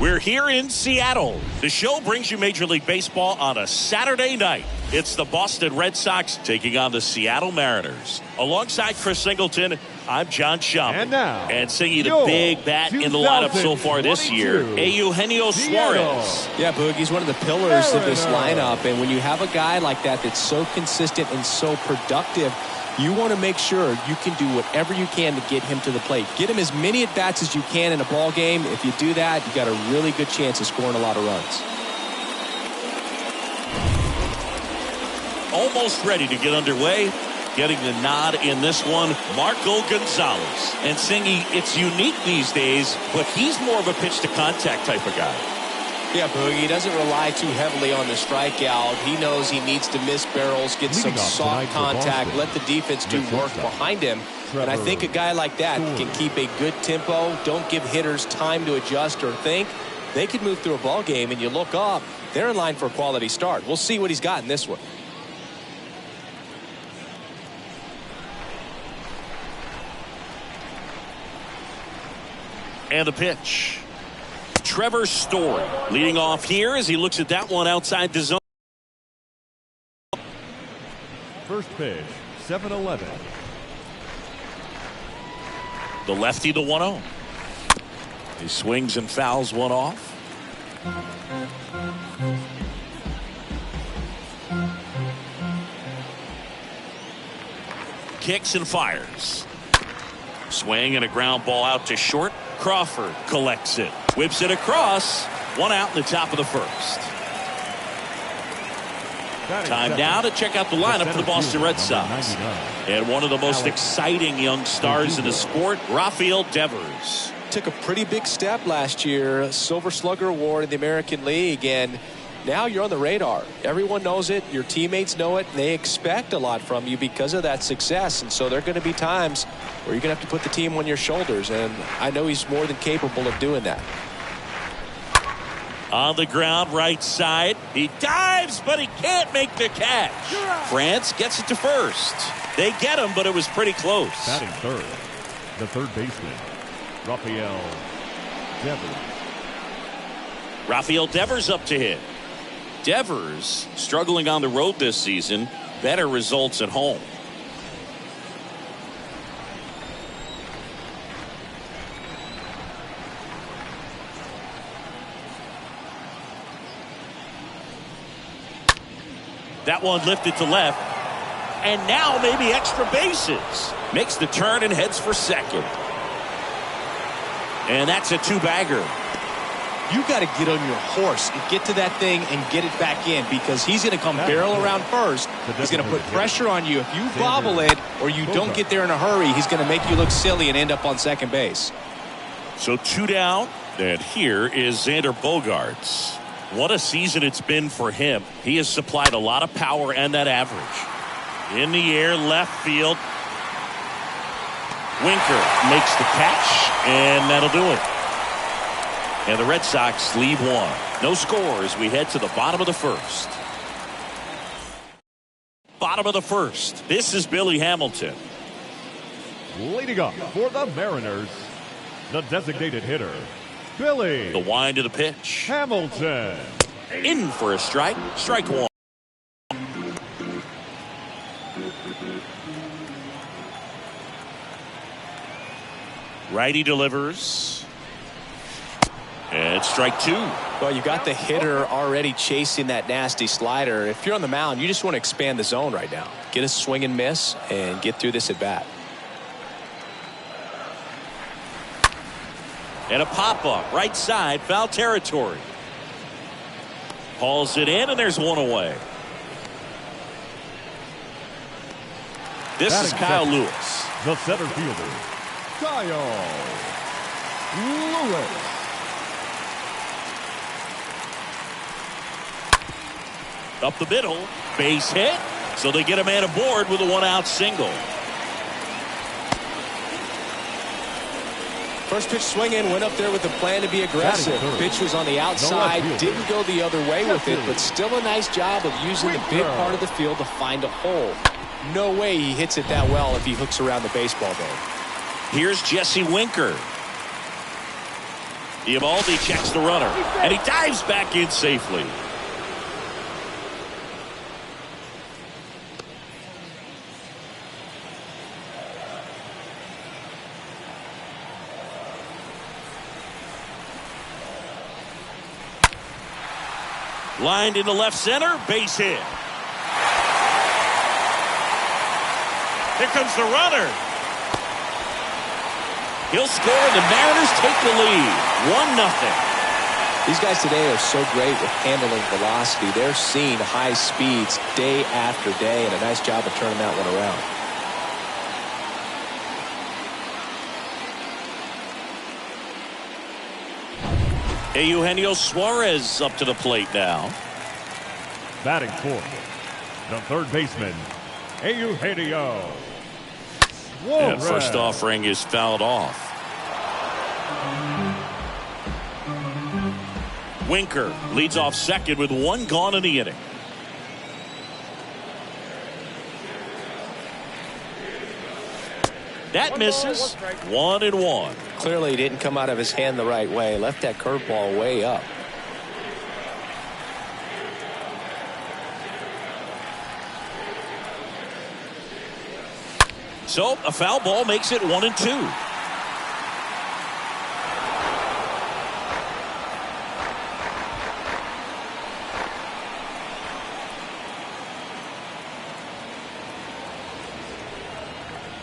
We're here in Seattle. The show brings you Major League Baseball on a Saturday night. It's the Boston Red Sox taking on the Seattle Mariners. Alongside Chris Singleton, I'm John Schaub. And now, and singing the big bat in the lineup so far this year, Eugenio Suarez. Yeah, Boog, he's one of the pillars of this lineup. And when you have a guy like that that's so consistent and so productive, you want to make sure you can do whatever you can to get him to the plate. Get him as many at-bats as you can in a ball game. If you do that, you got a really good chance of scoring a lot of runs. Almost ready to get underway. Getting the nod in this one, Marco Gonzalez. And Singy, it's unique these days, but he's more of a pitch-to-contact type of guy. Yeah, Boog, he doesn't rely too heavily on the strikeout. He knows he needs to miss barrels, get some soft contact, let the defense do work behind him. And I think a guy like that can keep a good tempo, don't give hitters time to adjust or think. They can move through a ball game, and you look up, they're in line for a quality start. We'll see what he's got in this one. And the pitch. Trevor Story leading off here as he looks at that one outside the zone. First pitch, 7-11. The lefty, the 1-0. He swings and fouls one off. Kicks and fires. Swing and a ground ball out to short. Crawford collects it, whips it across. One out in the top of the first. Time now to check out the lineup for the Boston Red Sox. And one of the most exciting young stars in the sport, Rafael Devers. Took a pretty big step last year, Silver Slugger Award in the American League, and now you're on the radar. Everyone knows it. Your teammates know it. They expect a lot from you because of that success. And so there are going to be times where you're going to have to put the team on your shoulders. And I know he's more than capable of doing that. On the ground, right side. He dives, but he can't make the catch. France gets it to first. They get him, but it was pretty close. Batting third, the third baseman, Rafael Devers. Rafael Devers up to hit. Devers struggling on the road this season. Better results at home. That one lifted to left. And now maybe extra bases. Makes the turn and heads for second. And that's a two-bagger. You got to get on your horse and get to that thing and get it back in, because he's going to come barrel around first. He's going to put pressure on you. If you bobble it or you don't get there in a hurry, he's going to make you look silly and end up on second base. So two down, and here is Xander Bogaerts. What a season it's been for him. He has supplied a lot of power and that average. In the air, left field. Winker makes the catch, and that'll do it. And the Red Sox lead one. No score as we head to the bottom of the first. Bottom of the first. This is Billy Hamilton. Leading up for the Mariners, the designated hitter, Billy. The wind to the pitch. Hamilton. In for a strike. Strike one. Righty delivers. And strike two. Well, you got the hitter already chasing that nasty slider. If you're on the mound, you just want to expand the zone right now. Get a swing and miss and get through this at bat. And a pop-up, right side, foul territory. Hauls it in, and there's one away. This is Kyle Lewis. The center fielder, Kyle Lewis. Up the middle, base hit. So they get a man aboard with a one-out single. First pitch swinging, went up there with the plan to be aggressive. Pitch was on the outside, didn't go the other way with it, but still a nice job of using the big part of the field to find a hole. No way he hits it that well if he hooks around the baseball game. Here's Jesse Winker. Eovaldi checks the runner, and he dives back in safely. Lined into left center, base hit. Here comes the runner. He'll score, and the Mariners take the lead. 1-0. These guys today are so great with handling velocity. They're seeing high speeds day after day, and a nice job of turning that one around. Eugenio Suarez up to the plate now. Batting fourth, the third baseman, Eugenio Suarez. And first offering is fouled off. Winker leads off second with one gone in the inning. That misses. 1-1. Clearly, he didn't come out of his hand the right way. Left that curveball way up. So a foul ball makes it 1-2.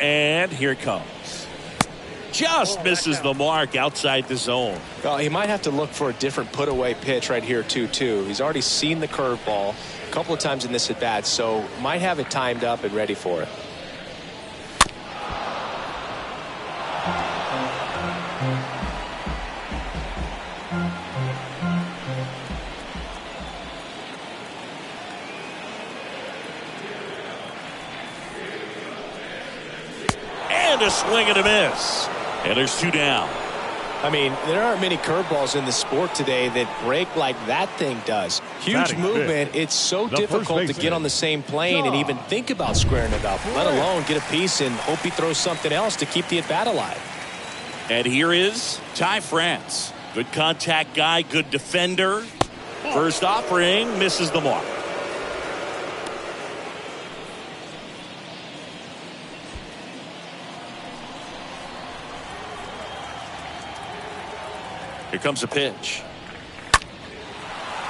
And here it comes. Just misses the mark outside the zone. Well, he might have to look for a different put-away pitch right here, too. He's already seen the curveball a couple of times in this at-bat, so might have it timed up and ready for it. And a swing and a miss. And there's two down. I mean, there aren't many curveballs in the sport today that break like that thing does. Huge movement. It's so difficult to get on the same plane and even think about squaring it up, let alone get a piece and hope he throws something else to keep the at-bat alive. And here is Ty France. Good contact guy, good defender. First offering misses the mark. Here comes a pitch.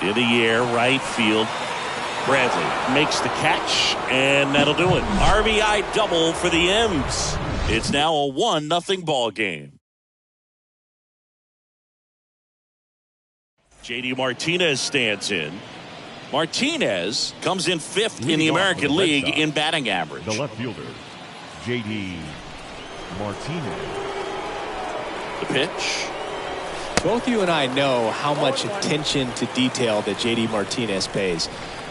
In the air, right field. Bradley makes the catch, and that'll do it. RBI double for the M's. It's now a 1-0 ball game. J.D. Martinez stands in. Martinez comes in fifth in the American League in batting average. The left fielder, J.D. Martinez. The pitch. Both you and I know how much attention to detail that J.D. Martinez pays.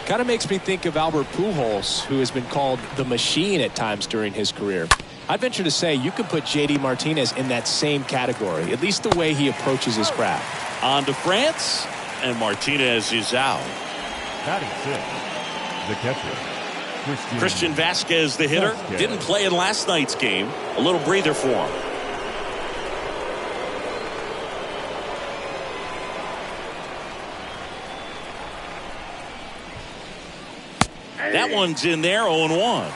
Kind of makes me think of Albert Pujols, who has been called the machine at times during his career. I'd venture to say you could put J.D. Martinez in that same category, at least the way he approaches his craft. On to France, and Martinez is out. Batting sixth, the catcher, Christian Vasquez, the hitter, didn't play in last night's game. A little breather for him. That one's in there, 0-1.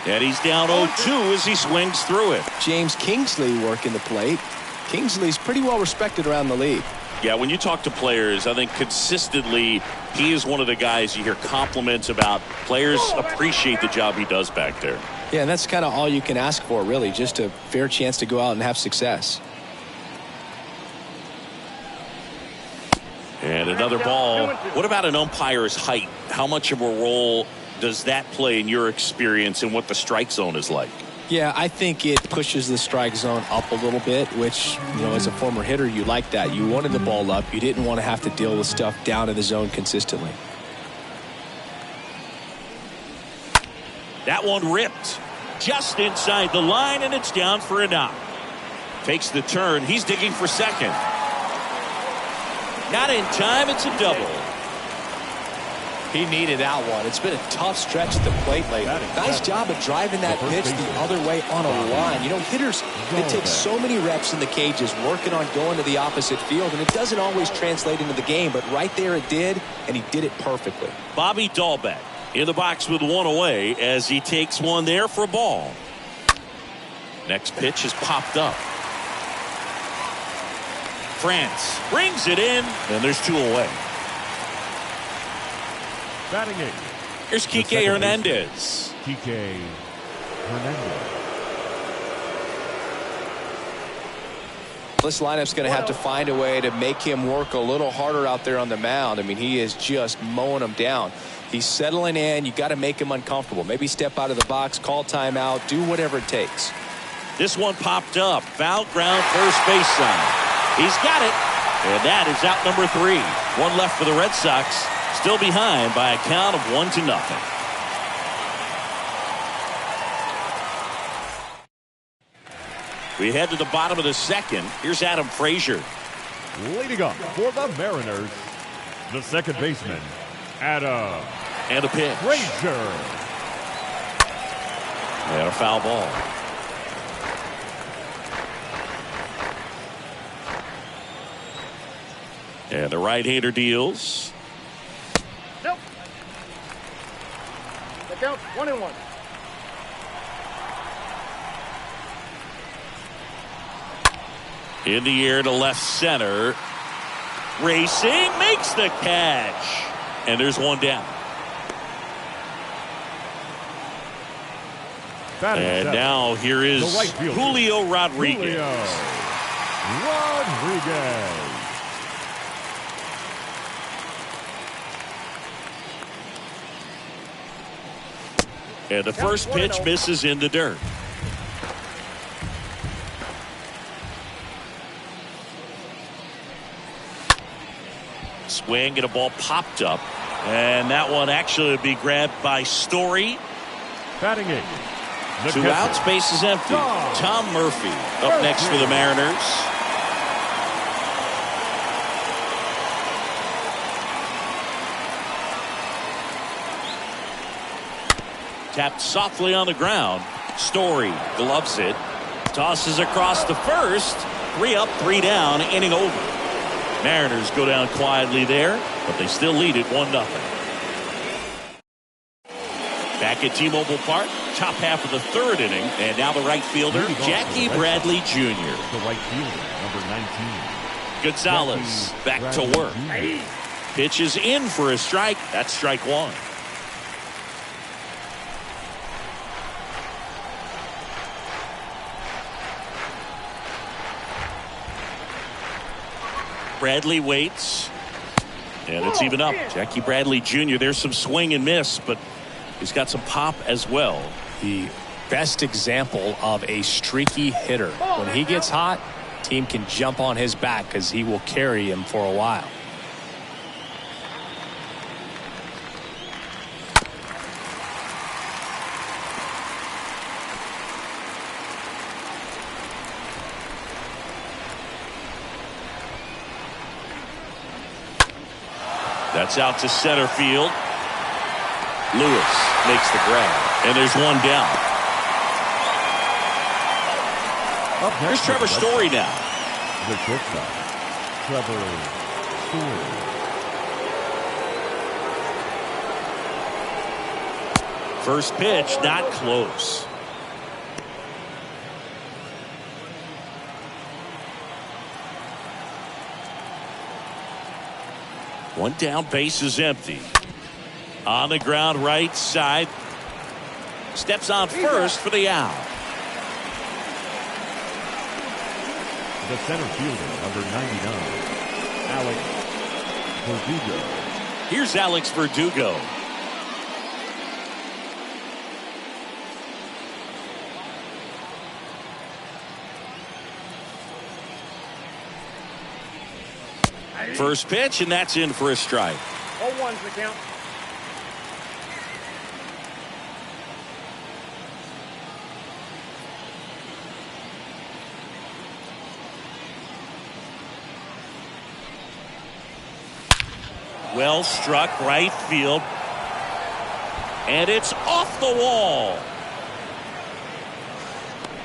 And he's down 0-2 as he swings through it. James Kingsley working the plate. Kingsley's pretty well respected around the league. Yeah, when you talk to players, I think consistently he is one of the guys you hear compliments about. Players appreciate the job he does back there. Yeah, and that's kind of all you can ask for, really, just a fair chance to go out and have success. And another ball. What about an umpire's height? How much of a role does that play in your experience and what the strike zone is like? Yeah, I think it pushes the strike zone up a little bit, which, you know, as a former hitter, you like that. You wanted the ball up. You didn't want to have to deal with stuff down in the zone consistently. That one ripped just inside the line, and it's down for a knock. Takes the turn. He's digging for second. Not in time. It's a double. He needed that one. It's been a tough stretch at the plate lately. Nice job of driving that pitch the other way on a line. You know, hitters, it takes so many reps in the cages working on going to the opposite field, and it doesn't always translate into the game, but right there it did, and he did it perfectly. Bobby Dahlbeck in the box with one away as he takes one there for a ball. Next pitch is popped up. France brings it in, and there's two away. Batting eight. Here's Kike Hernandez. Kike Hernandez. This lineup's going to have to find a way to make him work a little harder out there on the mound. I mean, he is just mowing them down. He's settling in. You got to make him uncomfortable. Maybe step out of the box, call timeout, do whatever it takes. This one popped up. Foul ground, first base side. He's got it. And that is out number 3. One left for the Red Sox. Still behind by a count of 1-0. We head to the bottom of the second. Here's Adam Frazier. Leading up for the Mariners, the second baseman, Adam. And a pitch. Frazier. And a foul ball. And the right-hander deals. Nope. The count 1-1. In the air to left center. Racing, makes the catch. And there's one down. And now here is Julio Rodriguez. Rodriguez. And the first pitch misses in the dirt. Swing and a ball popped up. And that one actually would be grabbed by Story. Batting eight. Two outs, base is empty. Tom Murphy up next for the Mariners. Tapped softly on the ground. Story gloves it. Tosses across the first. 3 up, 3 down, inning over. Mariners go down quietly there, but they still lead it 1-0. Back at T-Mobile Park, top half of the third inning, and now the right fielder, Jackie Bradley Jr. The right fielder, number 19. Gonzalez back to work. Pitch is in for a strike. That's strike 1. Bradley waits, and it's even up. Jackie Bradley Jr. There's some swing and miss, but he's got some pop as well. The best example of a streaky hitter. When he gets hot, team can jump on his back because he will carry him for a while. That's out to center field. Lewis makes the grab, and there's one down. Here's Trevor Story now. The shortstop, Trevor Story. First pitch, not close. One down, base is empty. On the ground, right side. Steps on first for the out. The center fielder, number 99, Alex Verdugo. Here's Alex Verdugo. First pitch, and that's in for a strike. 0-1's the count. Well struck right field. And it's off the wall.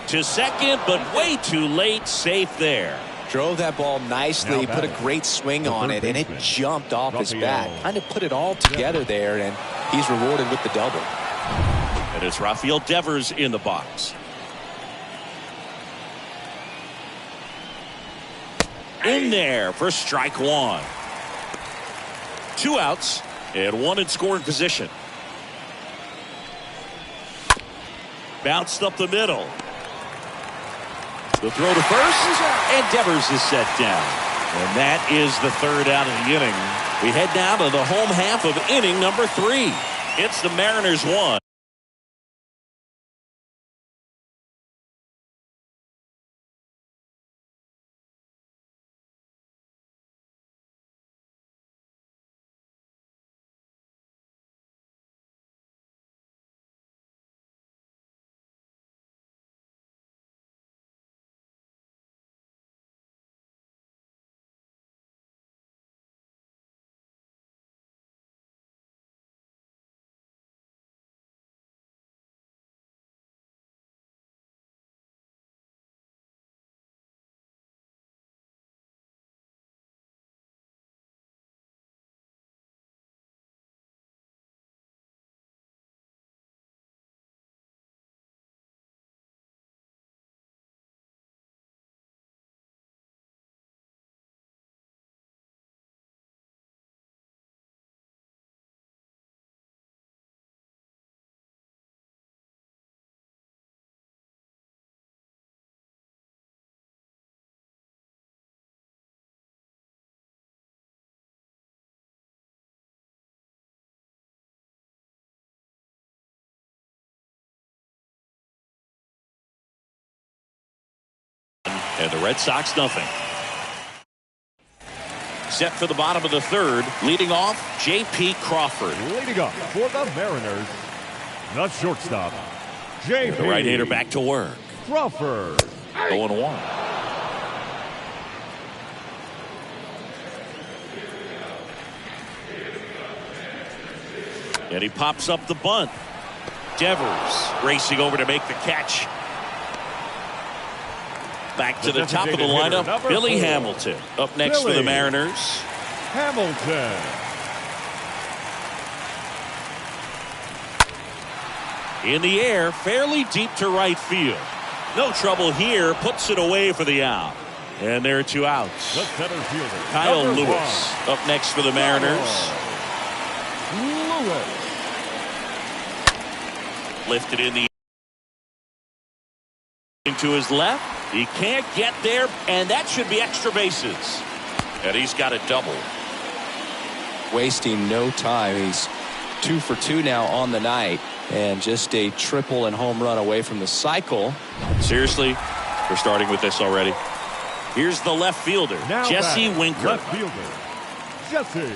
To second, but way too late. Safe there. Drove that ball nicely, put a great swing on it, and it jumped off his bat. Kind of put it all together there, and he's rewarded with the double. And it's Rafael Devers in the box. In there for strike one. 2 outs and 1 in scoring position. Bounced up the middle. The throw to first, and Devers is set down. And that is the 3rd out of the inning. We head now to the home half of inning number 3. It's the Mariners 1. And the Red Sox nothing. Set for the bottom of the 3rd. Leading off, J.P. Crawford. Leading off for the Mariners, the shortstop, J.P. The right-hander back to work. Crawford. 0-1. And he pops up the bunt. Devers racing over to make the catch. Back to the top of the lineup, Billy Hamilton up next for the Mariners. Hamilton. In the air, fairly deep to right field. No trouble here, puts it away for the out. And there are 2 outs. The center fielder, Kyle Lewis up next for the Mariners. Lewis. Lifted in the to his left. He can't get there, and that should be extra bases. And he's got a double. Wasting no time. He's 2 for 2 now on the night, and just a triple and home run away from the cycle. Seriously, we're starting with this already. Here's the left fielder, now Jesse Winker. Left fielder, Jesse.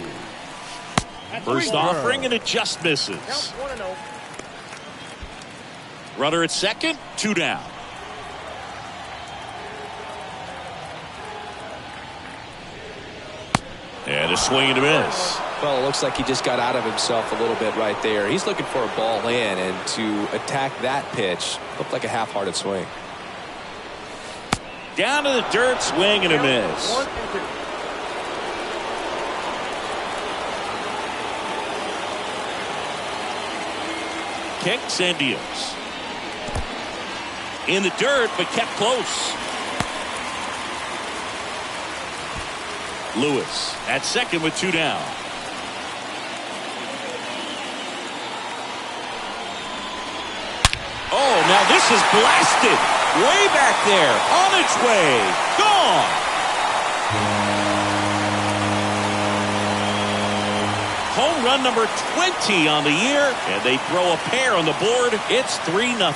First offering, and it just misses. Count 1-0. Runner at second, 2 down. And a swing and a miss. Well, it looks like he just got out of himself a little bit right there. He's looking for a ball in, and to attack that pitch looked like a half-hearted swing. Down to the dirt, swing and a miss. 1 and 2. Kicks and deals. In the dirt, but kept close. Lewis at second with 2 down. Oh, now this is blasted. Way back there. On its way. Gone. Home run number 20 on the year. And they throw a pair on the board. It's 3-0.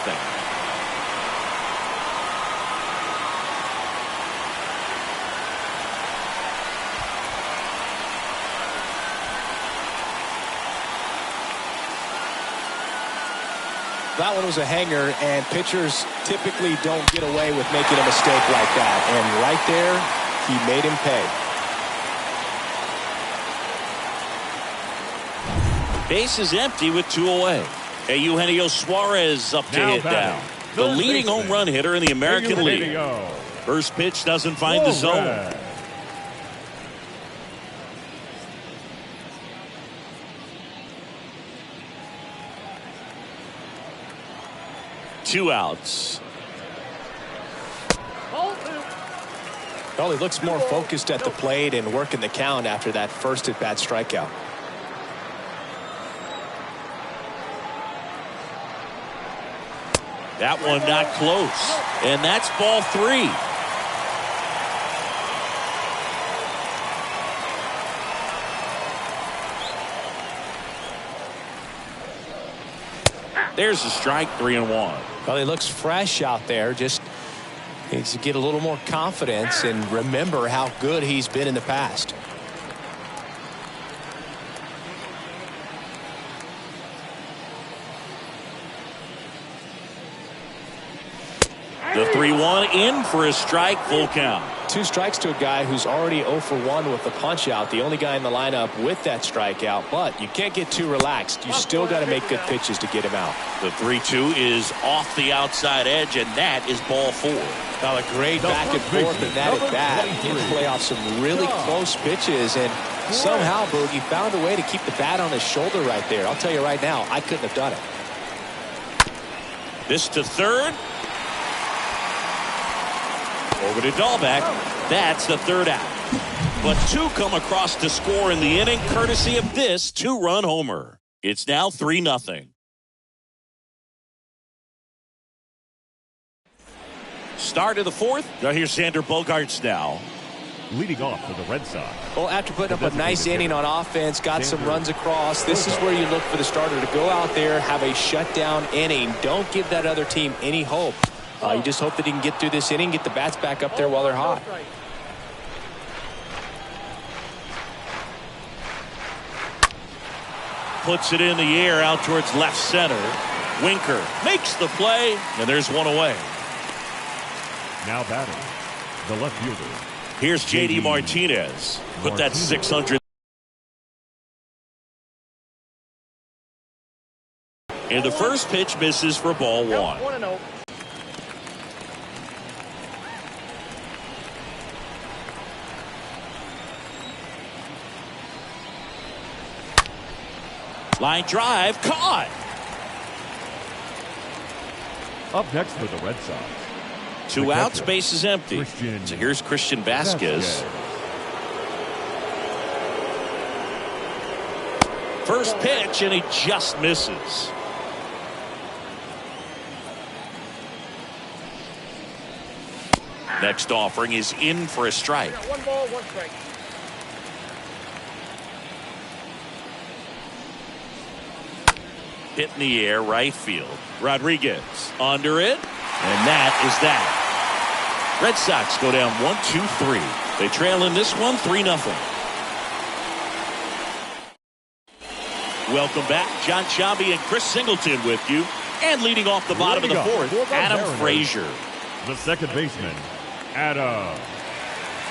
That one was a hanger, and pitchers typically don't get away with making a mistake like that. And right there, he made him pay. Base is empty with 2 away. Hey, Eugenio Suarez up to hit down. The leading home run hitter in the American League. First pitch doesn't find the zone. 2 outs. Well, he looks more focused at the plate and working the count after that first at-bat strikeout. That one not close. And that's ball 3. There's a strike, 3-1. Well, he looks fresh out there. Just needs to get a little more confidence and remember how good he's been in the past. The 3-1 in for a strike, full count. 2 strikes to a guy who's already 0 for 1 with the punch out. The only guy in the lineup with that strikeout, but you can't get too relaxed. You still got to make good pitches to get him out. The 3-2 is off the outside edge, and that is ball 4. Now a great back and forth in that at bat. He can play off some really close pitches, and somehow Boogie found a way to keep the bat on his shoulder right there. I'll tell you right now, I couldn't have done it. This to third. Over to Dahlbeck. That's the 3rd out. But 2 come across to score in the inning, courtesy of this 2-run homer. It's now 3-0. Start of the 4th. Now here's Xander Bogaerts now. Leading off for the Red Sox. Well, after putting up a nice inning on offense, got some runs across, this is where you look for the starter to go out there, have a shutdown inning. Don't give that other team any hope. You just hope that he can get through this inning, get the bats back up there while they're hot. Puts it in the air out towards left center. Winker makes the play, and there's one away. Now batting, the left fielder. Here's J.D. Martinez. Put that 600. And the first pitch misses for ball 1. Line drive, caught. Up next for the Red Sox. 2 outs, base is empty. So here's Christian Vasquez. First pitch, and he just misses. Next offering is in for a strike. 1 ball, 1 strike. Hit in the air, right field. Rodriguez under it, and that is that. Red Sox go down 1-2-3. They trail in this one 3-0. Welcome back. John Sciambi and Chris Singleton with you. And leading off the bottom of the 4th, Adam Frazier. The second baseman, Adam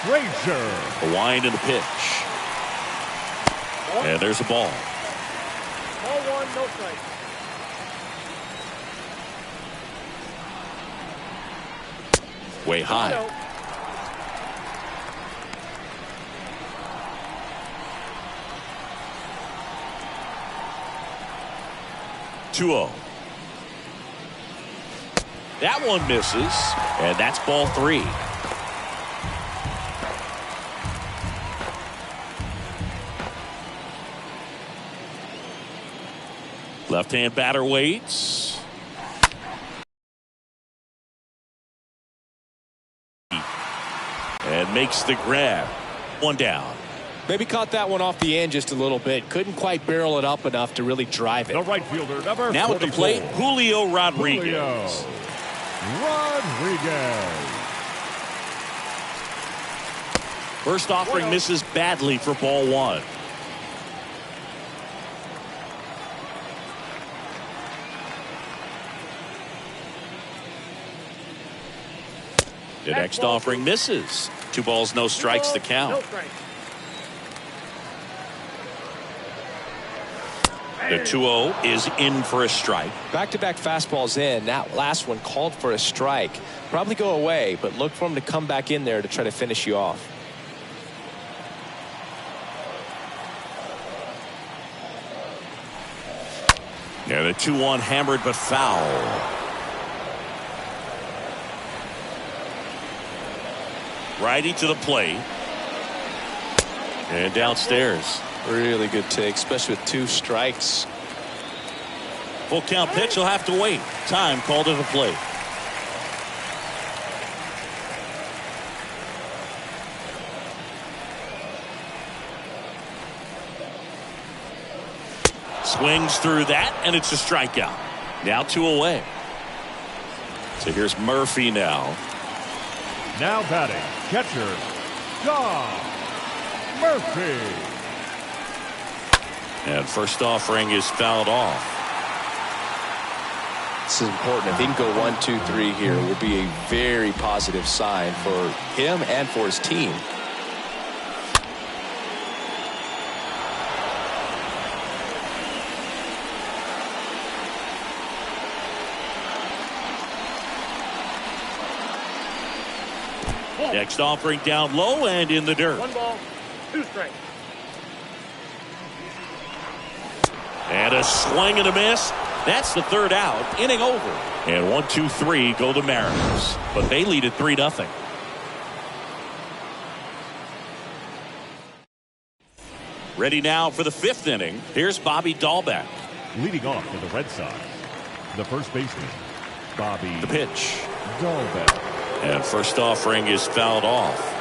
Frazier. A wind in the pitch. And there's a ball. Ball 1, no strike. Way high. 2-0. That one misses, and that's ball 3. Left-hand batter waits. And makes the grab. 1 down. Maybe caught that one off the end just a little bit. Couldn't quite barrel it up enough to really drive it. The right fielder, number now 44. at the plate, Julio Rodriguez. First offering misses badly for ball 1. The next offering misses. 2 balls, no strikes to count. The 2-0 is in for a strike. Back-to-back fastballs in. That last one called for a strike. Probably go away, but look for him to come back in there to try to finish you off. Yeah, the 2-1 hammered but foul. Righty to the plate. And downstairs. Really good take, especially with 2 strikes. Full count pitch, will have to wait. Time called to the plate. Swings through that, and it's a strikeout. Now 2 away. So here's Murphy now. Now batting, catcher, John Murphy. And first offering is fouled off. This is important. If he can go 1, 2, 3 here, it would be a very positive sign for him and for his team. Next offering down low and in the dirt. 1 ball, 2 strikes. And a swing and a miss. That's the 3rd out. Inning over. And 1, 2, 3 go the Mariners. But they lead at 3-0. Ready now for the 5th inning. Here's Bobby Dahlbeck. Leading off for the Red Sox, the first baseman, Bobby The pitch. Dahlbeck. And first offering is fouled off.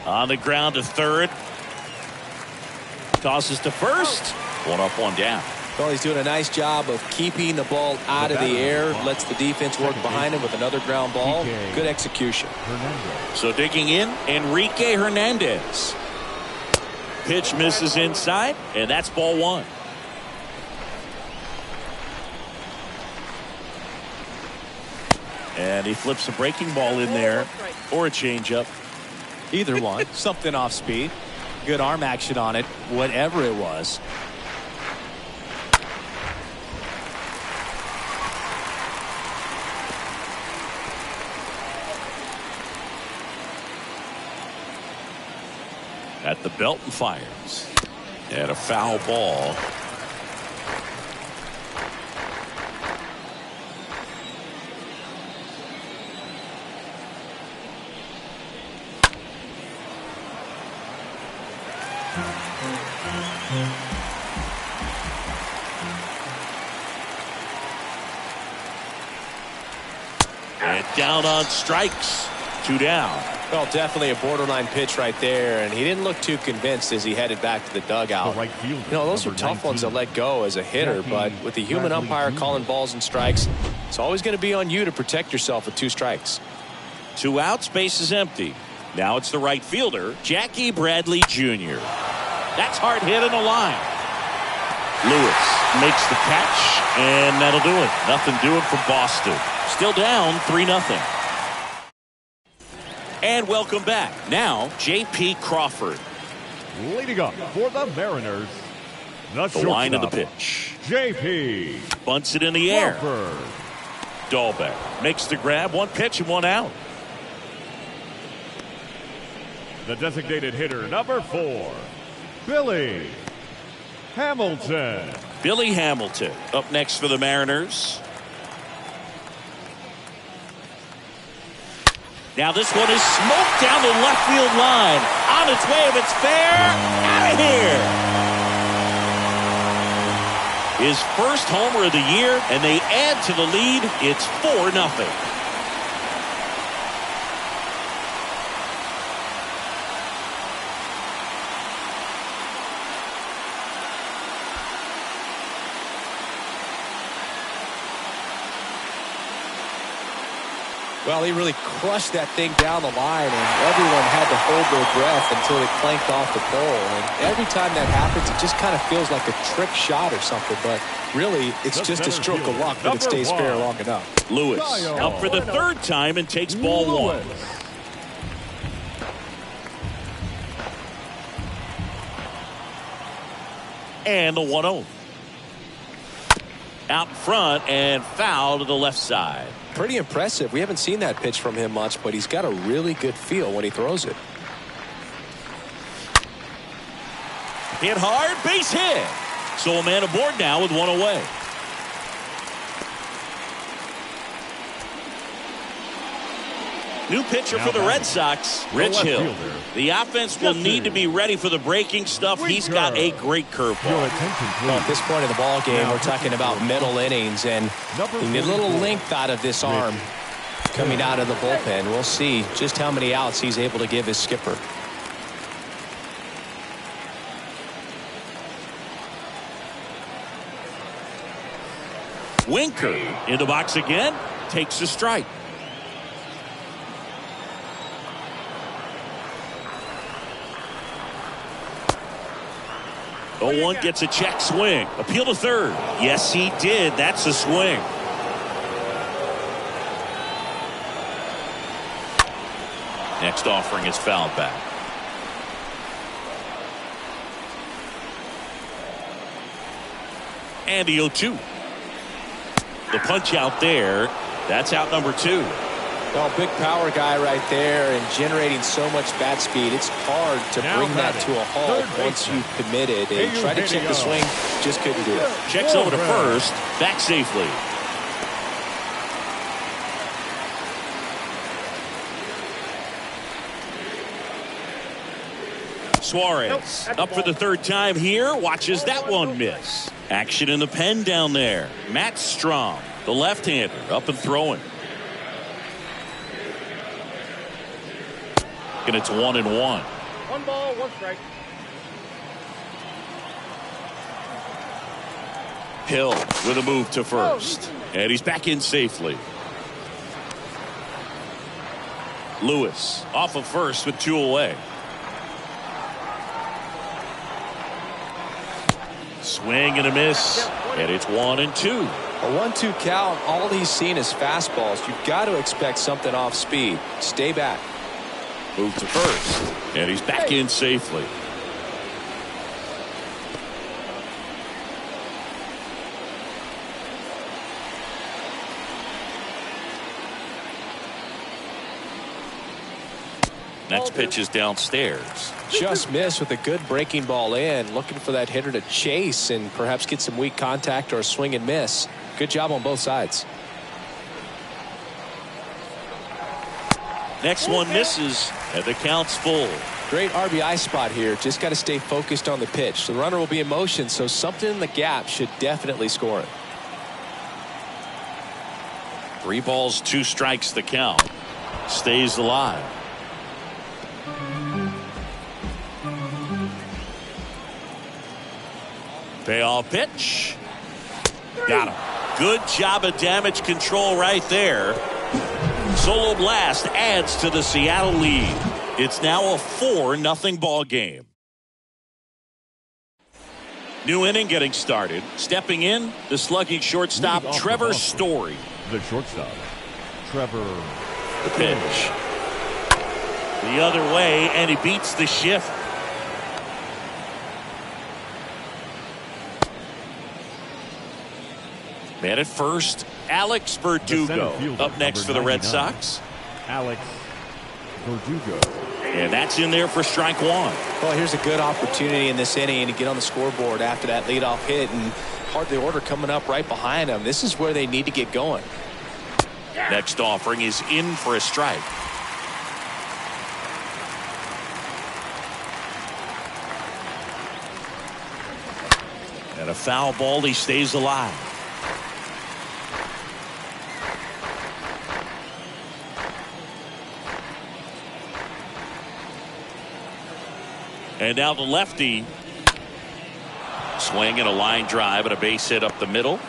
On the ground to third. Tosses to first. 1 up, 1 down. Well, he's doing a nice job of keeping the ball out of the air. Lets the defense work behind him with another ground ball. Good execution. So digging in, Enrique Hernandez. Pitch misses inside, and that's ball 1. And he flips a breaking ball in there, or a changeup. Either one. Something off speed. Good arm action on it. Whatever it was. At the belt and fires. And a foul ball. And down on strikes. 2 down. Well, definitely a borderline pitch right there, and he didn't look too convinced as he headed back to the dugout. The right fielder, You know, those are number tough ones to 19. let go as a hitter, but with the human umpire calling balls and strikes, it's always going to be on you to protect yourself with 2 strikes. 2 outs, base is empty. Now it's the right fielder, Jackie Bradley Jr. That's hard hit in the line. Lewis makes the catch, and that'll do it. Nothing doing for Boston. Still down 3-0. And welcome back. Now, J.P. Crawford. Leading up for the Mariners, The line of the pitch. J.P. Bunts it in the air. Crawford. Dahlbeck makes the grab. 1 pitch and 1 out. The designated hitter, number 4, Billy Hamilton. Billy Hamilton up next for the Mariners. Now this one is smoked down the left field line. On its way, if it's fair, out of here. His first homer of the year, and they add to the lead. It's 4-0. Well, he really crushed that thing down the line, and everyone had to hold their breath until it clanked off the pole. And every time that happens, it just kind of feels like a trick shot or something. But really, it's just a stroke of luck that it stays fair long enough. Lewis up for the 3rd time and takes ball 1. And the 1-0. Out in front and foul to the left side. Pretty impressive. We haven't seen that pitch from him much, but he's got a really good feel when he throws it. Hit hard, base hit. So a man aboard now with one away. New pitcher for the Red Sox, Rich Hill. The offense will need to be ready for the breaking stuff. He's got a great curveball. Well, at this point in the ball game, we're talking about middle innings, and you need a little length out of this arm coming out of the bullpen. We'll see just how many outs he's able to give his skipper. Winker in the box again, takes a strike. The 1 gets a check swing. Appeal to third. Yes, he did. That's a swing. Next offering is fouled back. And the 0-2. The punch out there. That's out number 2. Well, big power guy right there and generating so much bat speed. It's hard to bring that to a halt once you've committed. And try to check the swing, just couldn't do it. Checks over to first, back safely. Suarez up for the third time here. Watches that one miss. Action in the pen down there. Matt Strom, the left-hander, up and throwing. And it's 1-1. 1 ball, 1 strike. Hill with a move to first. And he's back in safely. Lewis off of first with 2 away. Swing and a miss. And it's 1-2. A 1-2 count. All he's seen is fastballs. You've got to expect something off speed. Stay back. Move to first. And he's back in safely. Next pitch is downstairs. Just missed with a good breaking ball in. Looking for that hitter to chase and perhaps get some weak contact or a swing and miss. Good job on both sides. Next one misses, and the count's full. Great RBI spot here. Just got to stay focused on the pitch. The runner will be in motion, so something in the gap should definitely score it. 3 balls, 2 strikes the count. Stays alive. Payoff pitch. Got him. Good job of damage control right there. Solo blast adds to the Seattle lead. It's now a 4-0 ball game. New inning getting started. Stepping in, the slugging shortstop, Trevor Story. The shortstop, Trevor. The pitch. The other way, and he beats the shift. Man at first, Alex Verdugo up next for the Red Sox. Alex Verdugo. And that's in there for strike 1. Well, here's a good opportunity in this inning to get on the scoreboard after that leadoff hit, and part of the order coming up right behind them. This is where they need to get going. Next offering is in for a strike. And a foul ball, he stays alive. And now the lefty. Swing and a line drive and a base hit up the middle.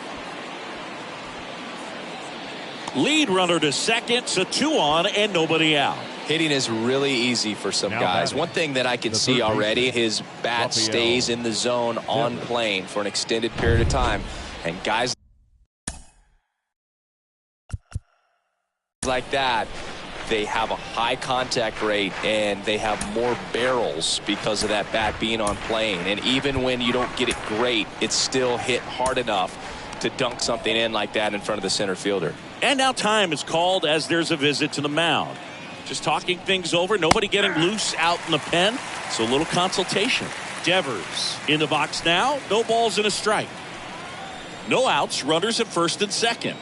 Lead runner to second, so 2 on and nobody out. Hitting is really easy for some guys. One thing that I can see already, his bat stays in the zone on plane for an extended period of time. And guys like that they have a high contact rate and they have more barrels because of that bat being on plane. And even when you don't get it great, it's still hit hard enough to dunk something in like that in front of the center fielder. And now time is called as there's a visit to the mound. Just talking things over. Nobody getting loose out in the pen. So a little consultation. Devers in the box now. No balls and a strike. No outs. Runners at first and second.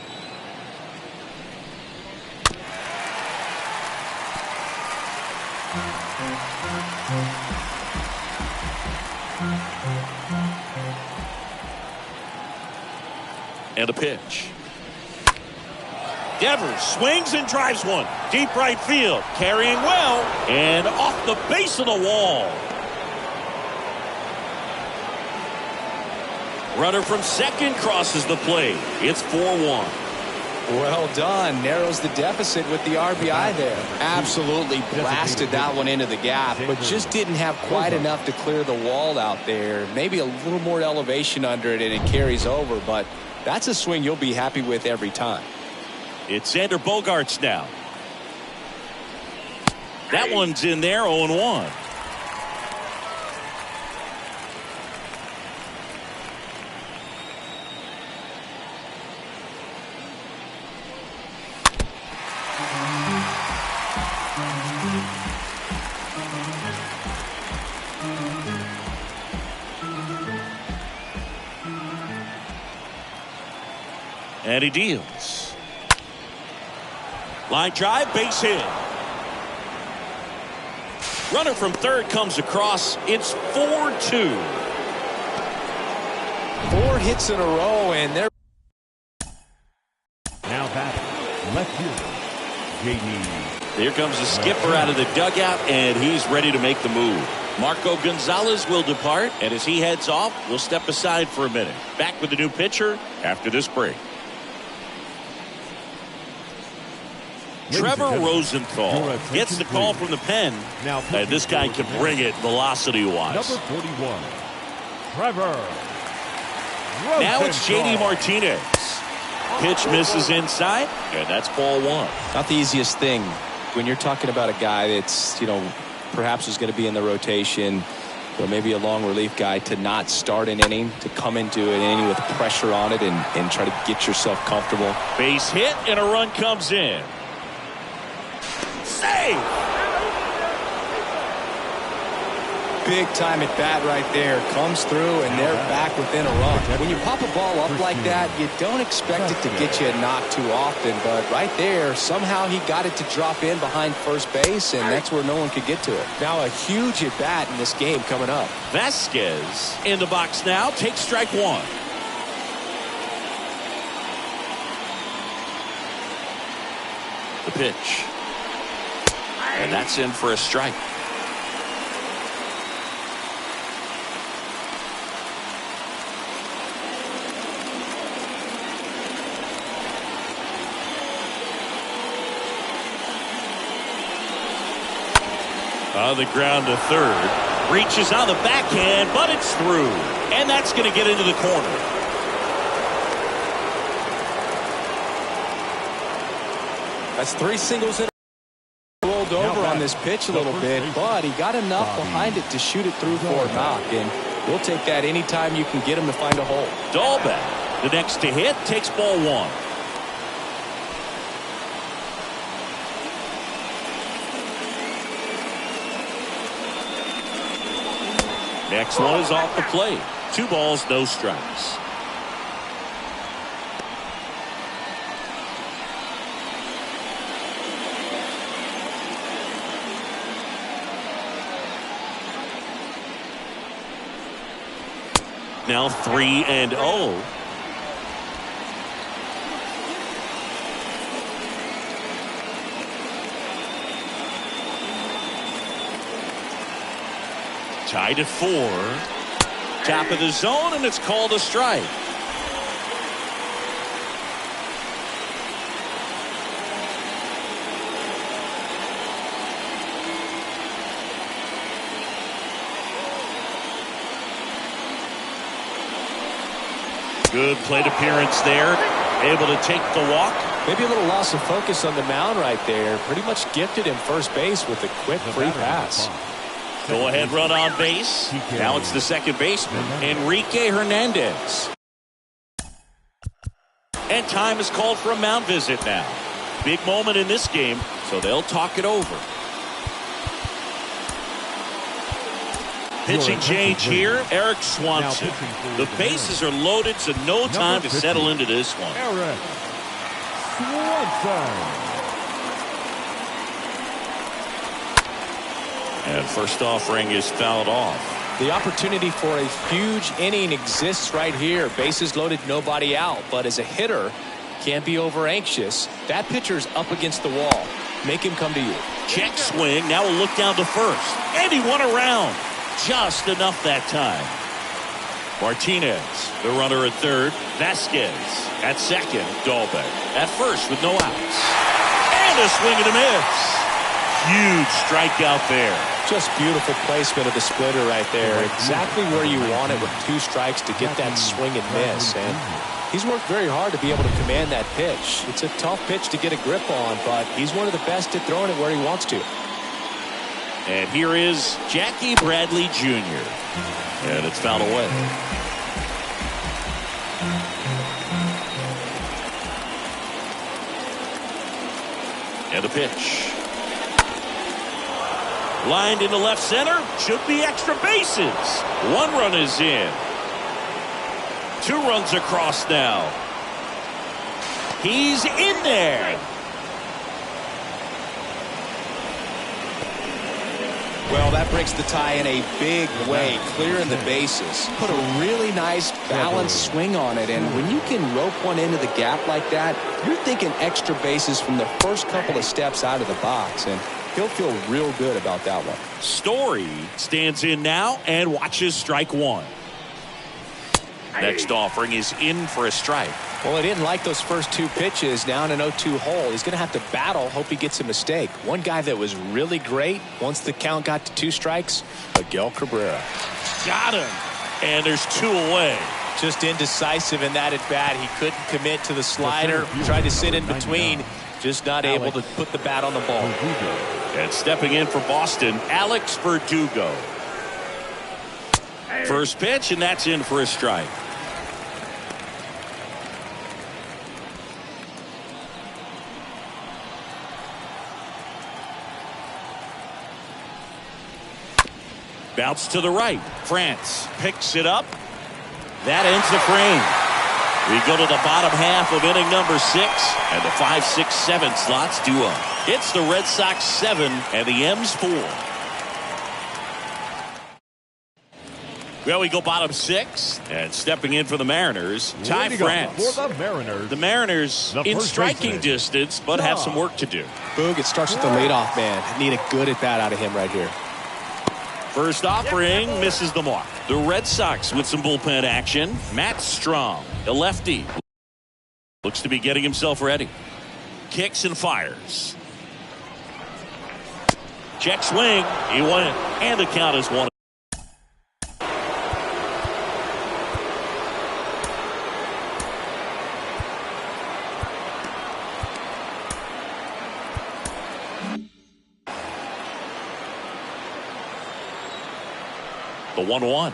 And a pitch. Devers swings and drives one. Deep right field. Carrying well. And off the base of the wall. Runner from second crosses the plate. It's 4-1. Well done. Narrows the deficit with the RBI there. Absolutely blasted that one into the gap, but just didn't have quite enough to clear the wall out there. Maybe a little more elevation under it and it carries over, but that's a swing you'll be happy with every time. It's Xander Bogaerts now. That one's in there, 0-1. And he deals. Line drive, base hit. Runner from third comes across. It's 4-2. 4 hits in a row, and they're now batting left fielder JD. Here comes the skipper out of the dugout, and he's ready to make the move. Marco Gonzalez will depart, and as he heads off, we'll step aside for a minute. Back with the new pitcher after this break. Trevor Rosenthal gets the call from the pen. And this guy can bring it velocity-wise. Number 41, Trevor Rosenthal. Now it's J.D. Martinez. Pitch misses inside, and that's ball 1. not the easiest thing when you're talking about a guy that's, perhaps is going to be in the rotation, or maybe a long relief guy, to not start an inning, to come into an inning with pressure on it and try to get yourself comfortable. Base hit, and a run comes in. Save! Big time at bat right there. Comes through, and they're back within a run. When you pop a ball up like that, you don't expect it to get you a knock too often, but right there, somehow he got it to drop in behind first base, and that's where no one could get to it. Now a huge at bat in this game coming up. Vasquez in the box now, takes strike 1. The pitch. And that's in for a strike. On the ground to third. Reaches on the backhand, but it's through. And that's going to get into the corner. That's 3 singles in. Rolled over on this pitch a little bit, but he got enough behind it to shoot it through for a knock, and we'll take that anytime you can get him to find a hole. Dahlbeck, the next to hit, takes ball 1. Next one is off the plate. 2 balls, no strikes. Now 3-0. Tied at 4. Top of the zone, and it's called a strike. Good plate appearance there. able to take the walk. Maybe a little loss of focus on the mound right there. Pretty much gifted him first base with a quick free pass. Go ahead run on base. Now it's the second baseman, Enrique Hernandez. And time is called for a mound visit now. Big moment in this game, so they'll talk it over. Pitching change here, Eric Swanson. The bases are loaded, so no time to settle into this one. Eric Swanson. And first offering is fouled off. The opportunity for a huge inning exists right here. Bases loaded, nobody out. But as a hitter, can't be over anxious. That pitcher's up against the wall. Make him come to you. Check swing. Now we'll look down to first. And he won around. Just enough that time. Martinez, the runner at third. Vasquez at second. Dahlbeck at first with no outs. And a swing and a miss. Huge strikeout there. Just beautiful placement of the splitter right there. Exactly where you want it with 2 strikes to get that swing and miss. And he's worked very hard to be able to command that pitch. It's a tough pitch to get a grip on, but he's one of the best at throwing it where he wants to. And here is Jackie Bradley Jr. And it's fouled away. And the pitch. Lined into left center. Should be extra bases. 1 run is in. 2 runs across now. He's in there. Well, that breaks the tie in a big way, clearing the bases. Put a really nice balanced swing on it, and when you can rope one into the gap like that, you're thinking extra bases from the first couple of steps out of the box, and he'll feel real good about that one. Story stands in now and watches strike 1. Next offering is in for a strike. Well, he didn't like those first 2 pitches. Now in an 0-2 hole, he's going to have to battle, hope he gets a mistake. One guy that was really great once the count got to 2 strikes, Miguel Cabrera. Got him. And there's 2 away. Just indecisive in that at bat. He couldn't commit to the slider. Tried to sit in between. Just not able to put the bat on the ball. And stepping in for Boston, Alex Verdugo. First pitch, and that's in for a strike. Bounce to the right. France picks it up. That ends the frame. We go to the bottom half of inning number 6, and the 5, 6, 7 slots do up. It's the Red Sox 7 and the M's 4. Well, we go bottom 6, and stepping in for the Mariners, Ty France. For the Mariners. The Mariners in striking distance, but have some work to do. Boog, it starts with the leadoff man. Need a good at bat out of him right here. First offering misses the mark. The Red Sox with some bullpen action. Matt Strong, a lefty, looks to be getting himself ready. Kicks and fires. Check swing. He won it, and the count is 1. The 1-1.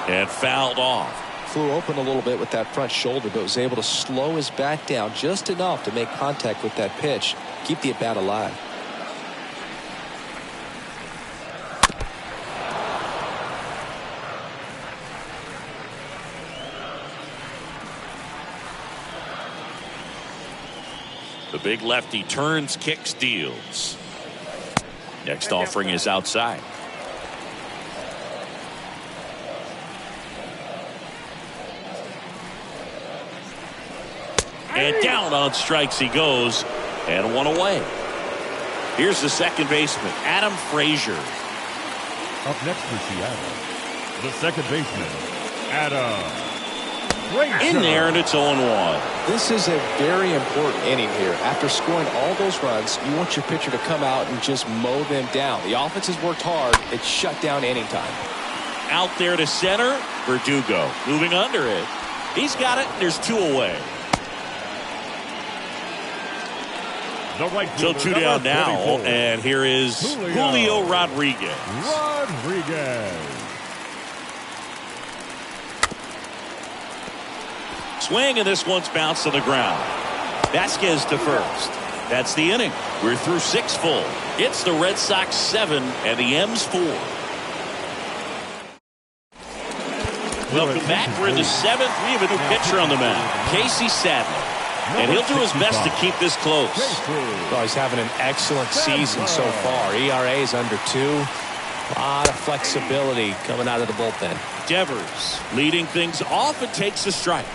And fouled off. Flew open a little bit with that front shoulder, but was able to slow his bat down just enough to make contact with that pitch. Keep the at-bat alive. The big lefty turns, kicks, deals. Next offering is outside. And down on strikes he goes, and 1 away. Here's the second baseman, Adam Frazier. Up next for Seattle, the second baseman, Adam Frazier. In there, and it's 0-1. This is a very important inning here. After scoring all those runs, you want your pitcher to come out and just mow them down. The offense has worked hard. It's shut down inning time. out there to center. Verdugo moving under it. He's got it. There's 2 away. So 2 down now, and here is Julio Rodriguez. Swing, and this one's bounced to the ground. Vasquez to first. That's the inning. We're through 6 full. It's the Red Sox 7 and the M's 4. Welcome back. We're in the 7th. We have a new pitcher on the mound, Casey Sadler. And he'll do his best to keep this close. Well, he's having an excellent season so far. ERA is under 2. A lot of flexibility coming out of the bullpen. Devers leading things off and takes a strike.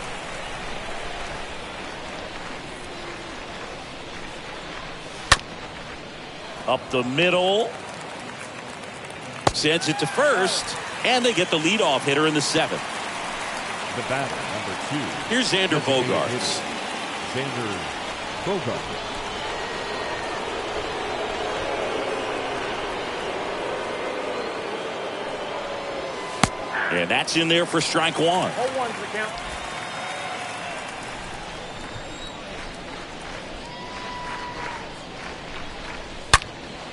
Up the middle. Sends it to first. And they get the leadoff hitter in the 7th. The batter, number 2. Here's Xander Bogaerts. Xander Bogaerts. And that's in there for strike 1. 0-1's the count.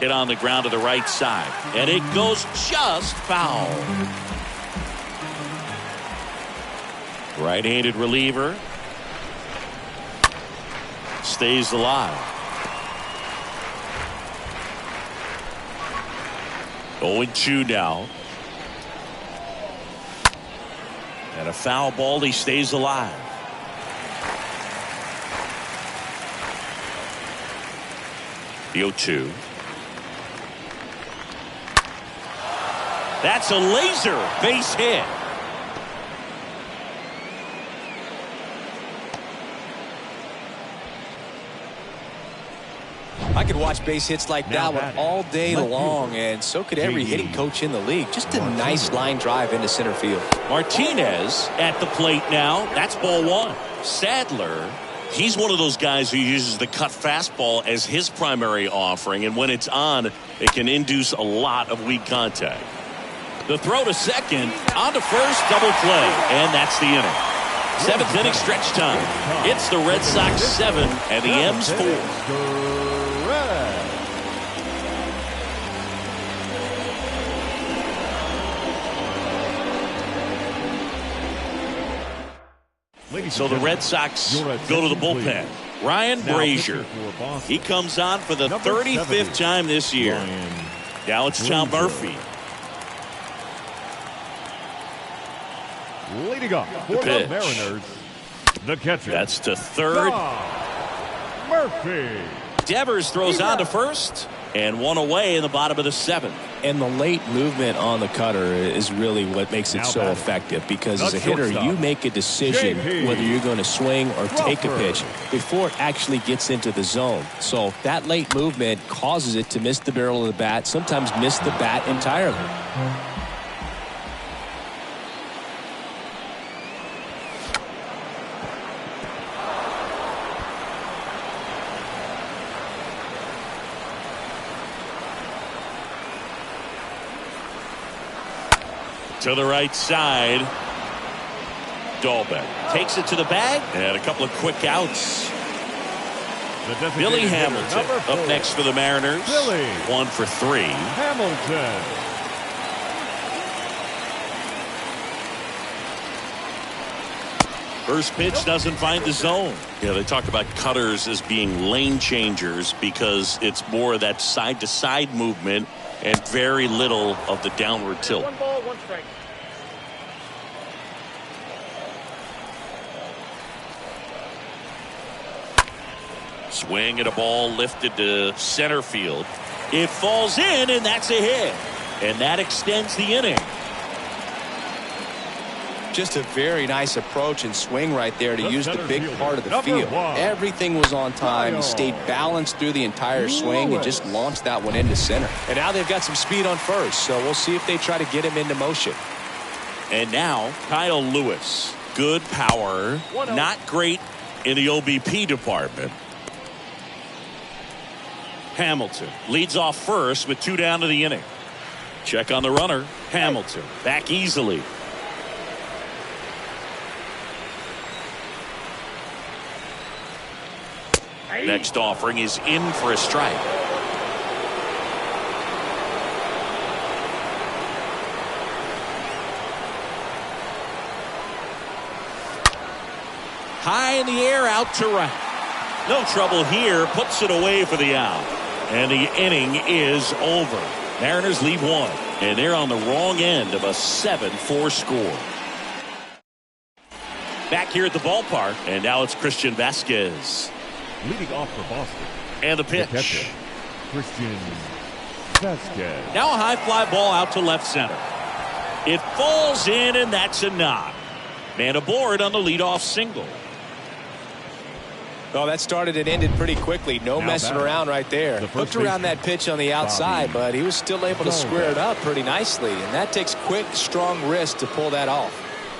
Hit on the ground to the right side. And it goes just foul. Right-handed reliever. Stays alive. 0-2 now. And a foul ball. He stays alive. The 0-2. That's a laser base hit. I could watch base hits like that one all day long, and so could every hitting coach in the league. Just a nice line drive into center field. Martinez at the plate now. That's ball 1. Sadler, he's one of those guys who uses the cut fastball as his primary offering, and when it's on, it can induce a lot of weak contact. The throw to second, on to first, double play, and that's the inning. 7th inning stretch time. It's the Red Sox 7 and the M's 4. So the Red Sox go to the bullpen. Ryan Brazier. He comes on for the 35th time this year. Now it's John Murphy. Leading up for the Mariners, the catcher. That's to third. Murphy. Devers throws on to first, and 1 away in the bottom of the 7th. And the late movement on the cutter is really what makes it so effective, because as a hitter, you make a decision whether you're going to swing or take a pitch before it actually gets into the zone. So that late movement causes it to miss the barrel of the bat, sometimes miss the bat entirely. To the right side. Dahlbeck takes it to the bag, and a couple of quick outs. Billy Hamilton up next for the Mariners. 1 for 3. Hamilton. First pitch doesn't find the zone. Yeah, they talk about cutters as being lane changers because it's more of that side-to-side movement and very little of the downward tilt. 1 ball, 1 strike. Swing at a ball lifted to center field. It falls in, and that's a hit. And that extends the inning. Just a very nice approach and swing right there to use the big part of the field. Everything was on time. He stayed balanced through the entire swing and just launched that one into center. And now they've got some speed on first, so we'll see if they try to get him into motion. And now Kyle Lewis. Good power. Not great in the OBP department. Hamilton leads off first with 2 down to the inning. Check on the runner. Hamilton back easily. Next offering is in for a strike. High in the air, out to right. No trouble here, puts it away for the out. And the inning is over. Mariners leave one, and they're on the wrong end of a 7-4 score. Back here at the ballpark, and now it's Christian Vasquez. Leading off for Boston. And the pitch. Christian Vasquez. Now a high fly ball out to left center. It falls in, and that's a knock. Man aboard on the leadoff single. Well, that started and ended pretty quickly. No messing around right there. Hooked around that pitch on the outside, but he was still able to square it up pretty nicely. And that takes quick, strong wrist to pull that off.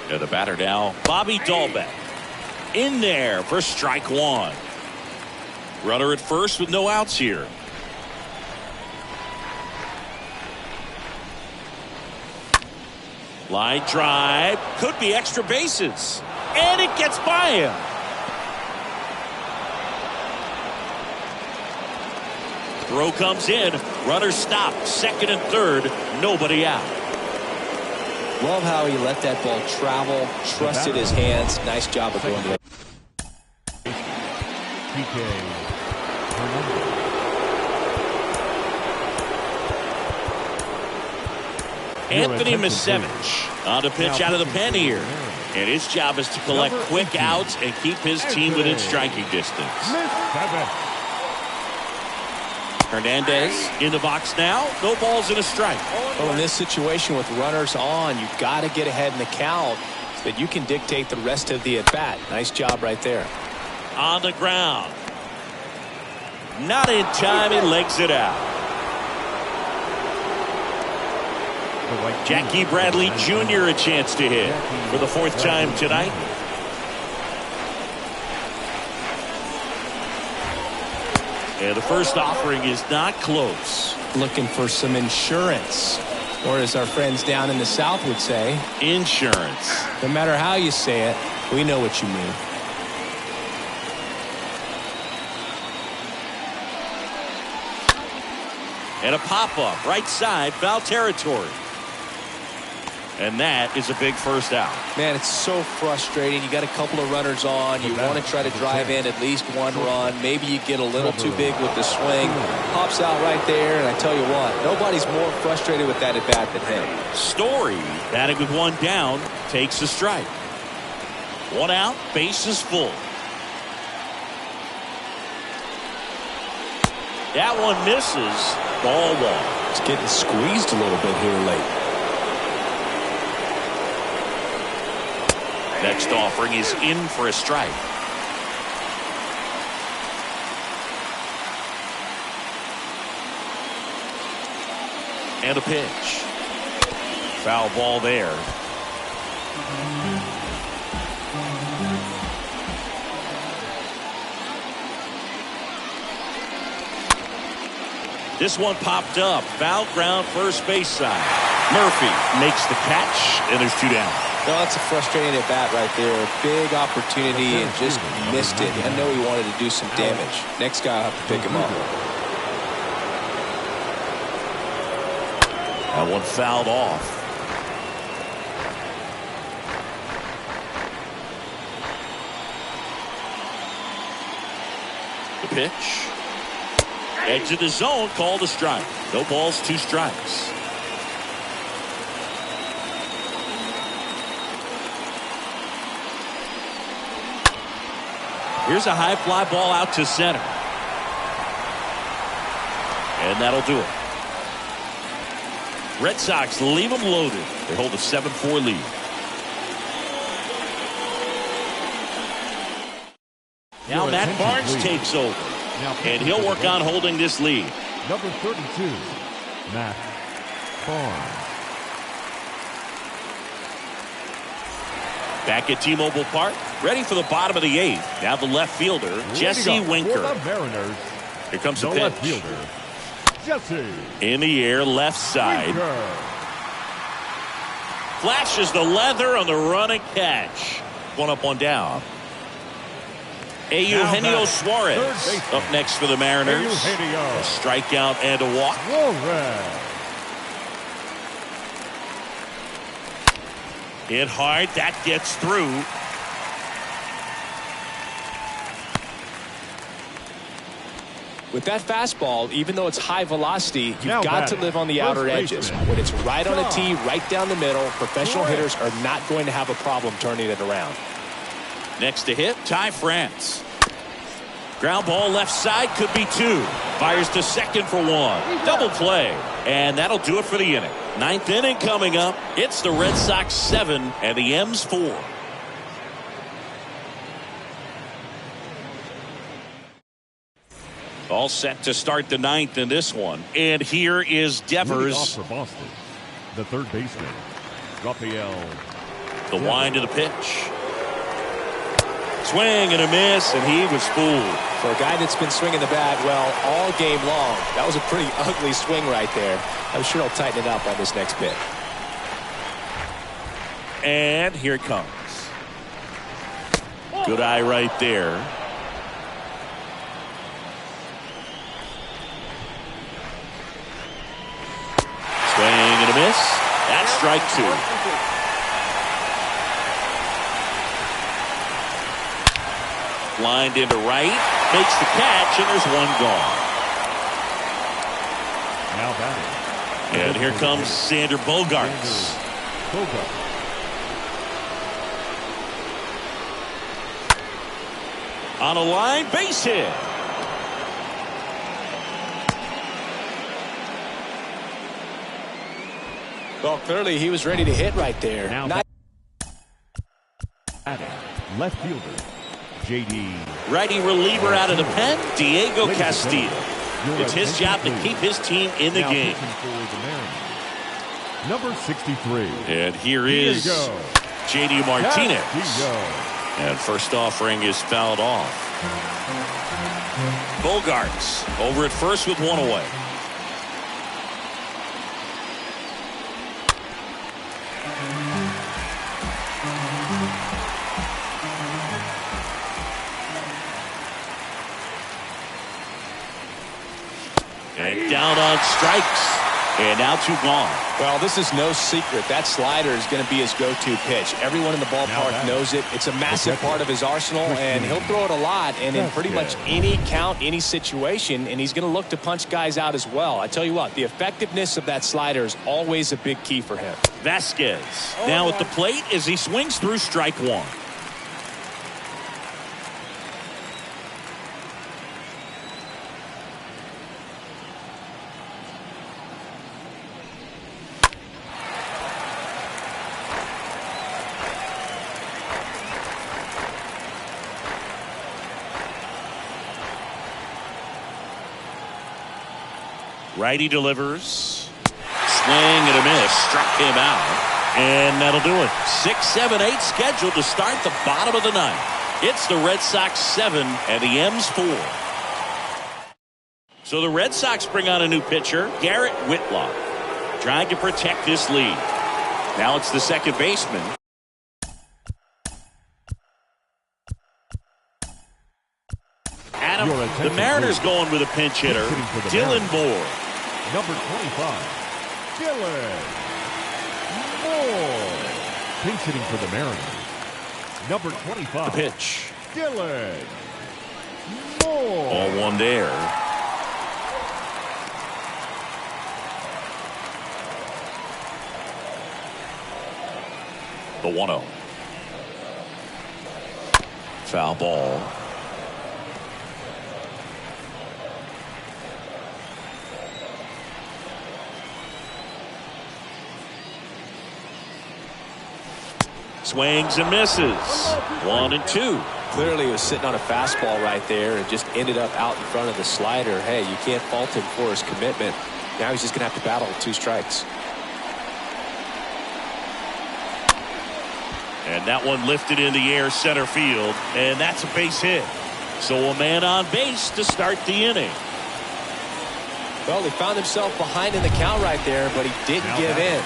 Yeah, the batter now, Bobby Dahlbeck. In there for strike one. Runner at first with no outs here. Line drive. Could be extra bases. And it gets by him. Throw comes in. Runner stopped. Second and third. Nobody out. Love how he let that ball travel. Trusted his hands. Nice job of going to it. Anthony Misevich on the pitch out of the pen here. And his job is to collect quick outs and keep his team within striking distance. Hernandez in the box now. No balls and a strike. Well, in this situation with runners on, you've got to get ahead in the count so that you can dictate the rest of the at-bat. Nice job right there. On the ground. Not in time. He legs it out. Jackie Bradley Jr. a chance to hit for the fourth time tonight. And the first offering is not close. Looking for some insurance. Or as our friends down in the South would say, insurance. No matter how you say it, we know what you mean. And a pop-up right side, foul territory. And that is a big first out. Man, it's so frustrating. You got a couple of runners on. You want to try to drive in at least one run. Maybe you get a little too big with the swing. Pops out right there, and I tell you what, nobody's more frustrated with that at bat than him. Story, batting with one down, takes a strike. One out, base is full. That one misses. Ball one. It's getting squeezed a little bit here late. Next offering is in for a strike. And a pitch. Foul ball there. This one popped up. Foul ground first base side. Murphy makes the catch, and there's two down. No, that's a frustrating at bat right there. Big opportunity and just missed it. I know he wanted to do some damage. Next guy will have to pick him up. That one fouled off. The pitch. Edge of the zone, called a strike. No balls, two strikes. Here's a high fly ball out to center. And that'll do it. Red Sox leave them loaded. They hold a 7-4 lead. Now Matt Barnes takes over. And he'll work on holding this lead. Number 32, Matt Barnes. Back at T-Mobile Park, ready for the bottom of the eighth. Now the left fielder, Jesse Winker. For the Mariners, Here comes the the pitch. left fielder, Jesse. In the air, left side. Winker. Flashes the leather on the run and catch. One up, one down. Eugenio Suarez up next for the Mariners. A strikeout and a walk. Hit hard. That gets through. With that fastball, even though it's high velocity, you've got to live on the outer edges. When it's right on a tee, right down the middle, professional hitters are not going to have a problem turning it around. Next to hit, Ty France. Ground ball left side, could be two. Fires to second for one. Double play. And that'll do it for the inning. Ninth inning coming up. It's the Red Sox 7 and the M's 4. All set to start the ninth in this one. And here is Devers. For Boston, the third baseman, Rafael. The wind of the pitch. Swing and a miss, and he was fooled. For a guy that's been swinging the bat, well, all game long, that was a pretty ugly swing right there. I'm sure he'll tighten it up on this next pitch. And here it comes. Good eye right there. Swing and a miss. That's strike two. Lined into right, makes the catch, and there's one gone. Now batting. And here comes Xander Bogaerts. On a line, base hit. Well, clearly he was ready to hit right there. Now left fielder, J.D. Righty reliever out of the pen, Diego Castillo. It's his job to keep his team in the game. Number 63. And here is J.D. Martinez. And first offering is fouled off. Bogaerts over at first with one away. And down on strikes. And now two gone. Well, this is no secret. That slider is going to be his go-to pitch. Everyone in the ballpark knows it. It's a massive part of his arsenal, and he'll throw it a lot and in pretty much any count, any situation, and he's going to look to punch guys out as well. I tell you what, the effectiveness of that slider is always a big key for him. Vasquez now at the plate as he swings through strike one. Righty delivers. Swing and a miss. Struck him out. And that'll do it. 6, 7, 8 scheduled to start the bottom of the ninth. It's the Red Sox 7 and the M's 4. So the Red Sox bring on a new pitcher, Garrett Whitlock, trying to protect this lead. Now it's the second baseman. Adam, the Mariners going with a pinch hitter, Dylan Moore. Number 25, Dylan Moore. Pinch hitting for the Mariners. Number 25. The pitch. Dylan Moore. All one there. The 1-0. Foul ball. Swings and misses. 1 and 2. Clearly he was sitting on a fastball right there and just ended up out in front of the slider. Hey, you can't fault him for his commitment. Now he's just going to have to battle with 2 strikes. And that one lifted in the air center field, and that's a base hit. So a man on base to start the inning. Well, he found himself behind in the count right there, but he didn't give in.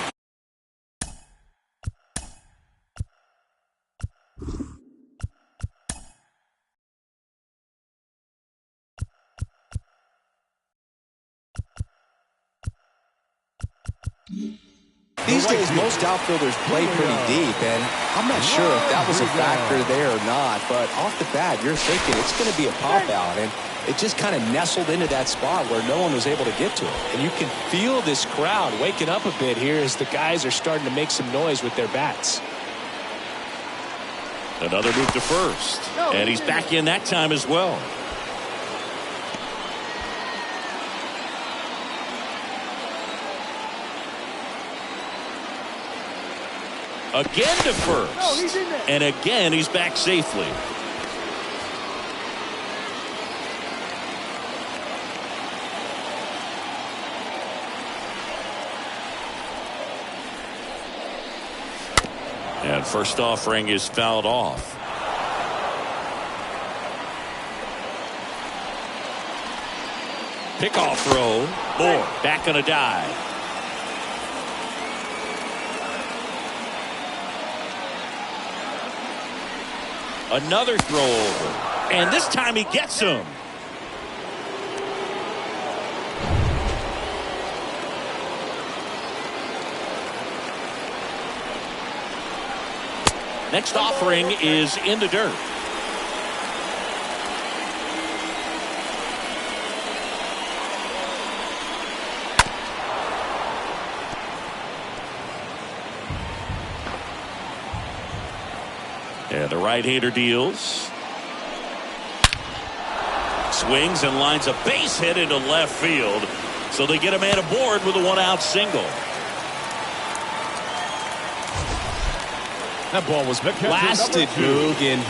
These days, most outfielders play pretty deep, and I'm not sure if that was a factor there or not, but off the bat, you're thinking it's going to be a pop-out, and it just kind of nestled into that spot where no one was able to get to it. And you can feel this crowd waking up a bit here as the guys are starting to make some noise with their bats. Another move to first, and he's back in that time as well. Again to first, and again he's back safely. And first offering is fouled off. Pickoff throw. Moore back on a dive. Another throw over. And this time he gets him. Next offering is in the dirt. And the right-hander deals. Swings and lines a base hit into left field. So they get a man aboard with a one-out single. That ball was blasted, Boog, and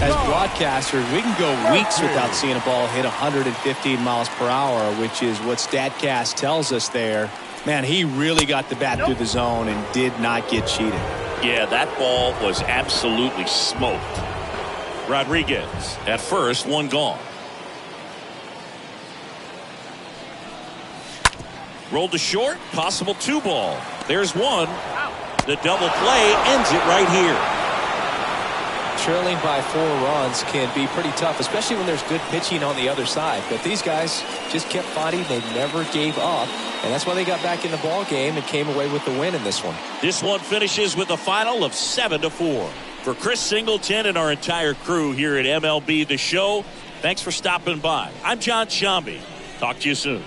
as broadcasters, we can go weeks without seeing a ball hit 115 miles per hour, which is what StatCast tells us there. Man, he really got the bat through the zone and did not get cheated. Yeah, that ball was absolutely smoked. Rodriguez at first, one gone. Rolled to short, possible 2-ball. There's one. The double play ends it right here. Trailing by 4 runs can be pretty tough, especially when there's good pitching on the other side. But these guys just kept fighting. They never gave up. And that's why they got back in the ball game and came away with the win in this one. This one finishes with a final of 7-4. For Chris Singleton and our entire crew here at MLB The Show, thanks for stopping by. I'm John Shambi. Talk to you soon.